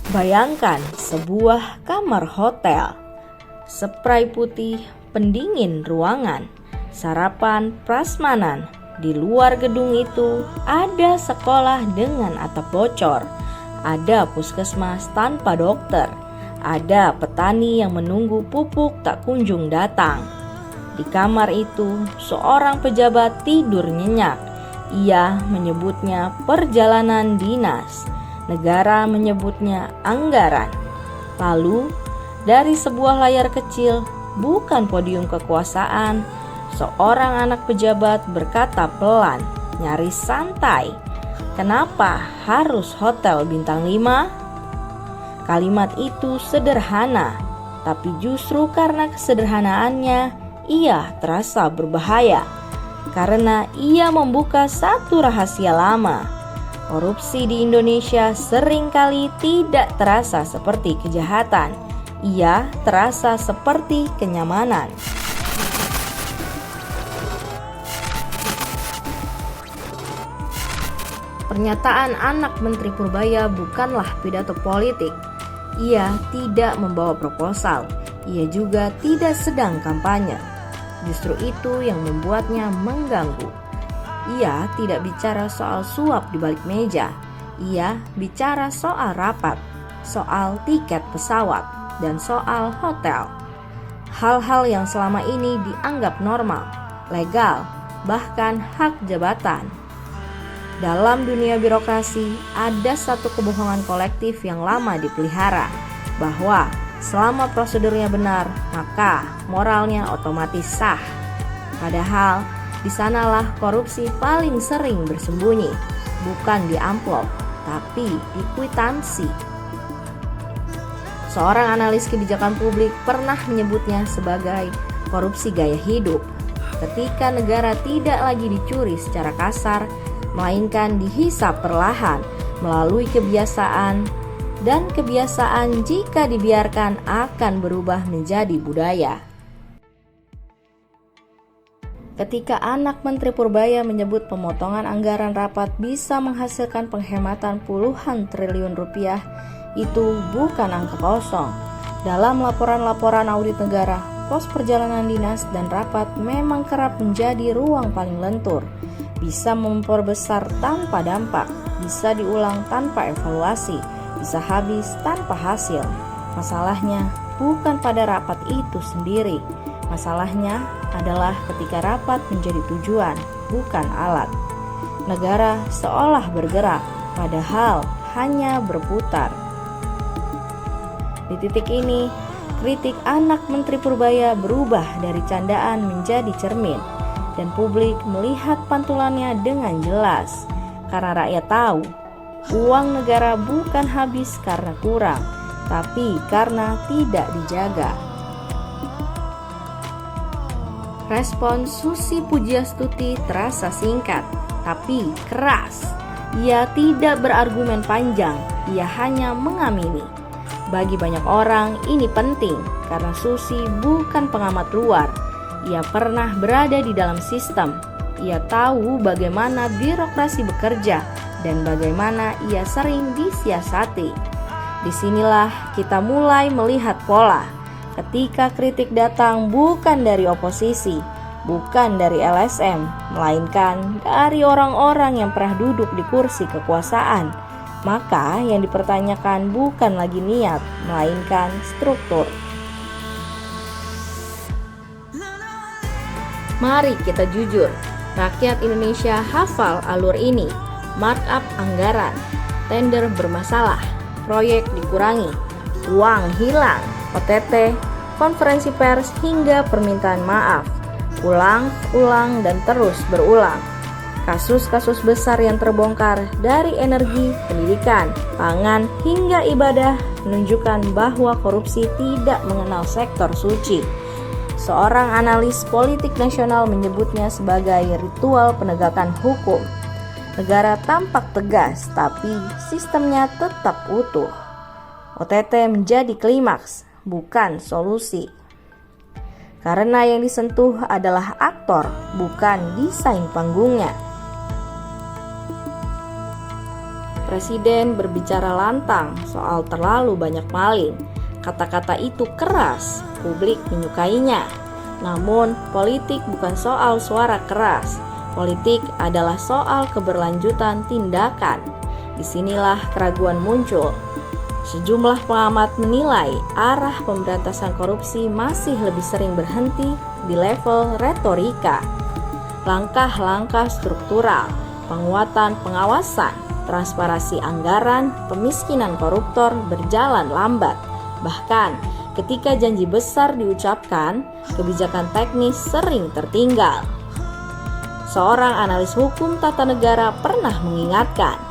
Bayangkan sebuah kamar hotel, spray putih pendingin ruangan, sarapan prasmanan. Di luar gedung itu ada sekolah dengan atap bocor, ada puskesmas tanpa dokter, ada petani yang menunggu pupuk tak kunjung datang. Di kamar itu seorang pejabat tidur nyenyak. Ia menyebutnya perjalanan dinas. Negara menyebutnya anggaran. Lalu, dari sebuah layar kecil, bukan podium kekuasaan, seorang anak pejabat berkata pelan, nyaris santai, "Kenapa harus hotel bintang 5?" Kalimat itu sederhana, tapi justru karena kesederhanaannya, ia terasa berbahaya. Karena ia membuka satu rahasia lama. Korupsi di Indonesia seringkali tidak terasa seperti kejahatan. Ia terasa seperti kenyamanan. Pernyataan anak Menteri Purbaya bukanlah pidato politik. Ia tidak membawa proposal. Ia juga tidak sedang kampanye. Justru itu yang membuatnya mengganggu. Ia tidak bicara soal suap di balik meja. Ia bicara soal rapat, soal tiket pesawat, dan soal hotel. Hal-hal yang selama ini dianggap normal, legal, bahkan hak jabatan. Dalam dunia birokrasi, ada satu kebohongan kolektif yang lama dipelihara, bahwa selama prosedurnya benar, maka moralnya otomatis sah. Padahal, di sanalah korupsi paling sering bersembunyi, bukan di amplop, tapi di kwitansi. Seorang analis kebijakan publik pernah menyebutnya sebagai korupsi gaya hidup. Ketika negara tidak lagi dicuri secara kasar, melainkan dihisap perlahan melalui kebiasaan, dan kebiasaan jika dibiarkan akan berubah menjadi budaya. Ketika anak Menteri Purbaya menyebut pemotongan anggaran rapat bisa menghasilkan penghematan puluhan triliun rupiah, itu bukan angka kosong. Dalam laporan-laporan audit negara, pos perjalanan dinas dan rapat memang kerap menjadi ruang paling lentur. Bisa memperbesar tanpa dampak, bisa diulang tanpa evaluasi, bisa habis tanpa hasil. Masalahnya bukan pada rapat itu sendiri. Masalahnya adalah ketika rapat menjadi tujuan, bukan alat. Negara seolah bergerak, padahal hanya berputar. Di titik ini, kritik anak Menteri Purbaya berubah dari candaan menjadi cermin, dan publik melihat pantulannya dengan jelas. Karena rakyat tahu, uang negara bukan habis karena kurang, tapi karena tidak dijaga. Respon Susi Pujiastuti terasa singkat, tapi keras. Ia tidak berargumen panjang, ia hanya mengamini. Bagi banyak orang ini penting, karena Susi bukan pengamat luar. Ia pernah berada di dalam sistem. Ia tahu bagaimana birokrasi bekerja, dan bagaimana ia sering disiasati. Disinilah kita mulai melihat pola. Ketika kritik datang bukan dari oposisi, bukan dari LSM, melainkan dari orang-orang yang pernah duduk di kursi kekuasaan, maka yang dipertanyakan bukan lagi niat, melainkan struktur. Mari kita jujur, rakyat Indonesia hafal alur ini. Markup anggaran, tender bermasalah, proyek dikurangi, uang hilang, OTT, konferensi pers hingga permintaan maaf, ulang, dan terus berulang. Kasus-kasus besar yang terbongkar dari energi, pendidikan, pangan, hingga ibadah menunjukkan bahwa korupsi tidak mengenal sektor suci. Seorang analis politik nasional menyebutnya sebagai ritual penegakan hukum. Negara tampak tegas, tapi sistemnya tetap utuh. OTT menjadi klimaks, bukan solusi. Karena yang disentuh adalah aktor, bukan desain panggungnya. Presiden berbicara lantang soal terlalu banyak maling. Kata-kata itu keras, publik menyukainya. Namun, politik bukan soal suara keras. Politik adalah soal keberlanjutan tindakan. Disinilah keraguan muncul. Sejumlah pengamat menilai arah pemberantasan korupsi masih lebih sering berhenti di level retorika. Langkah-langkah struktural, penguatan pengawasan, transparansi anggaran, pemiskinan koruptor berjalan lambat. Bahkan ketika janji besar diucapkan, kebijakan teknis sering tertinggal. Seorang analis hukum tata negara pernah mengingatkan,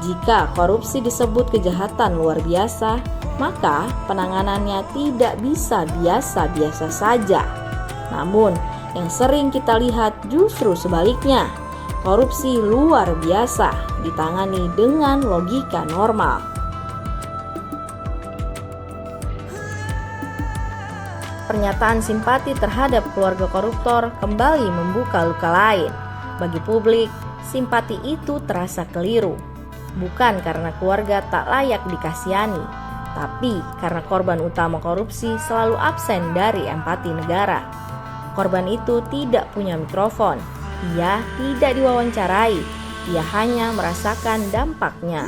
jika korupsi disebut kejahatan luar biasa, maka penanganannya tidak bisa biasa-biasa saja. Namun, yang sering kita lihat justru sebaliknya. Korupsi luar biasa ditangani dengan logika normal. Pernyataan simpati terhadap keluarga koruptor kembali membuka luka lain. Bagi publik, simpati itu terasa keliru. Bukan karena keluarga tak layak dikasihani, tapi karena korban utama korupsi selalu absen dari empati negara. Korban itu tidak punya mikrofon, ia tidak diwawancarai, ia hanya merasakan dampaknya.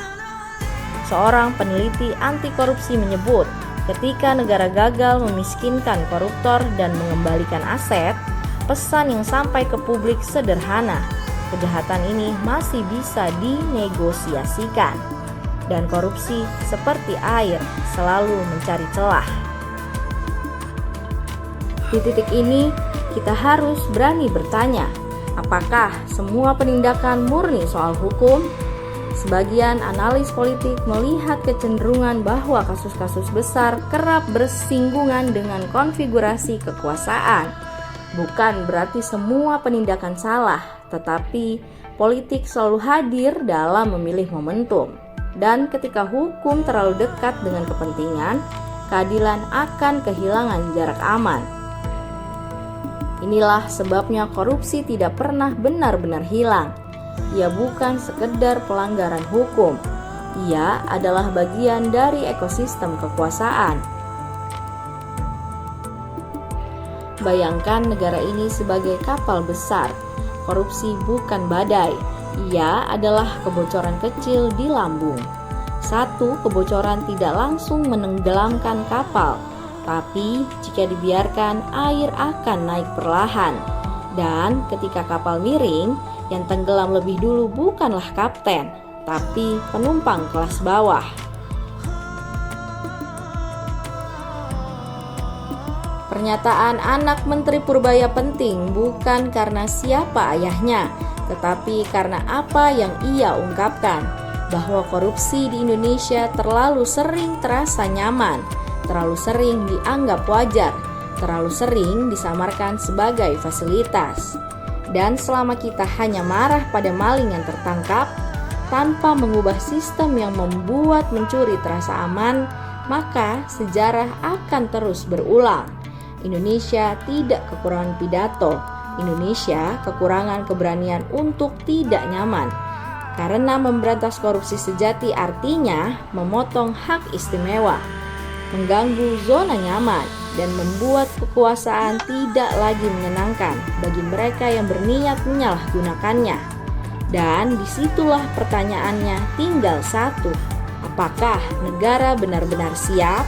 Seorang peneliti anti korupsi menyebut, ketika negara gagal memiskinkan koruptor dan mengembalikan aset, pesan yang sampai ke publik sederhana. Kejahatan ini masih bisa dinegosiasikan. Dan korupsi seperti air selalu mencari celah. Di titik ini, kita harus berani bertanya, apakah semua penindakan murni soal hukum? Sebagian analis politik melihat kecenderungan bahwa kasus-kasus besar kerap bersinggungan dengan konfigurasi kekuasaan. Bukan berarti semua penindakan salah, tetapi politik selalu hadir dalam memilih momentum. Dan ketika hukum terlalu dekat dengan kepentingan, keadilan akan kehilangan jarak aman. Inilah sebabnya korupsi tidak pernah benar-benar hilang. Ia bukan sekedar pelanggaran hukum. Ia adalah bagian dari ekosistem kekuasaan. Bayangkan negara ini sebagai kapal besar. Korupsi bukan badai. Ia adalah kebocoran kecil di lambung. Satu kebocoran tidak langsung menenggelamkan kapal, tapi jika dibiarkan, air akan naik perlahan. Dan ketika kapal miring, yang tenggelam lebih dulu bukanlah kapten, tapi penumpang kelas bawah. Pernyataan anak Menteri Purbaya penting bukan karena siapa ayahnya, tetapi karena apa yang ia ungkapkan, bahwa korupsi di Indonesia terlalu sering terasa nyaman, terlalu sering dianggap wajar, terlalu sering disamarkan sebagai fasilitas. Dan selama kita hanya marah pada maling yang tertangkap, tanpa mengubah sistem yang membuat mencuri terasa aman, maka sejarah akan terus berulang. Indonesia tidak kekurangan pidato, Indonesia kekurangan keberanian untuk tidak nyaman. Karena memberantas korupsi sejati artinya memotong hak istimewa, mengganggu zona nyaman, dan membuat kekuasaan tidak lagi menyenangkan bagi mereka yang berniat menyalahgunakannya. Dan disitulah pertanyaannya tinggal satu, apakah negara benar-benar siap